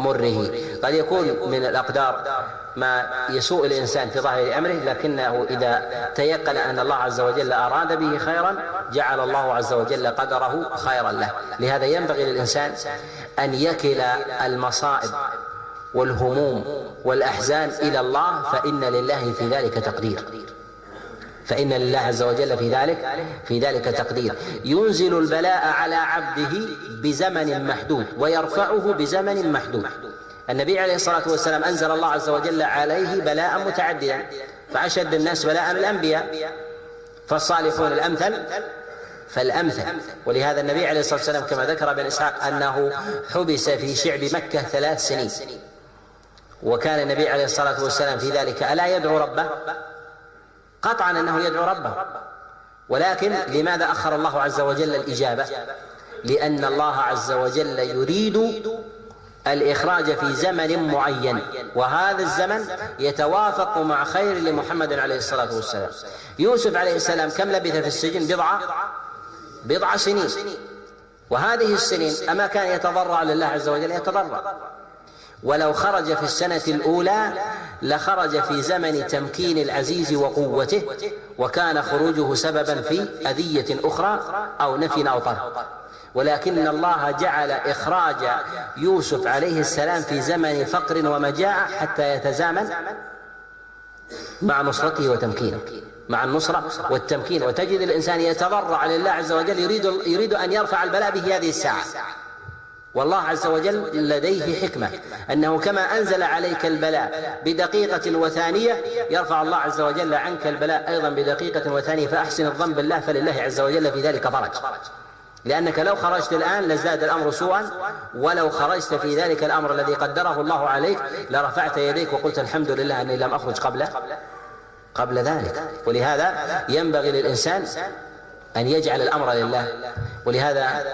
ومره. قد يكون من الأقدار ما يسوء الإنسان في ظاهر أمره، لكنه إذا تيقن أن الله عز وجل أراد به خيرا جعل الله عز وجل قدره خيرا له. لهذا ينبغي للإنسان أن يكل المصائب والهموم والأحزان إلى الله، فإن لله في ذلك تقدير، فإن لله عز وجل في ذلك تقدير. ينزل البلاء على عبده بزمن محدود ويرفعه بزمن محدود. النبي عليه الصلاة والسلام أنزل الله عز وجل عليه بلاء متعددا، فأشد الناس بلاء الأنبياء، فالصالحون الأمثل فالأمثل. ولهذا النبي عليه الصلاة والسلام كما ذكر ابن إسحاق أنه حبس في شعب مكة 3 سنين، وكان النبي عليه الصلاة والسلام في ذلك ألا يدعو ربه؟ قطعا أنه يدعو ربه، ولكن لماذا أخر الله عز وجل الإجابة؟ لأن الله عز وجل يريد الإخراج في زمن معين، وهذا الزمن يتوافق مع خير لمحمد عليه الصلاة والسلام. يوسف عليه السلام كم لبث في السجن؟ بضع سنين، وهذه السنين أما كان يتضرع لله عز وجل؟ يتضرع. ولو خرج في السنة الأولى لخرج في زمن تمكين العزيز وقوته، وكان خروجه سببا في أذية أخرى أو نفي أو طرد. ولكن الله جعل إخراج يوسف عليه السلام في زمن فقر ومجاعة حتى يتزامن مع نصرته وتمكينه، مع النصرة والتمكين. وتجد الإنسان يتضرع لله عز وجل يريد أن يرفع البلاء به هذه الساعة، والله عز وجل لديه حكمة أنه كما أنزل عليك البلاء بدقيقة وثانية يرفع الله عز وجل عنك البلاء أيضا بدقيقة وثانية. فأحسن الظن بالله، فلله عز وجل في ذلك فرج، لأنك لو خرجت الآن لازداد الأمر سوءا، ولو خرجت في ذلك الأمر الذي قدره الله عليك لرفعت يديك وقلت الحمد لله أني لم أخرج قبل ذلك. ولهذا ينبغي للإنسان أن يجعل الأمر لله. ولهذا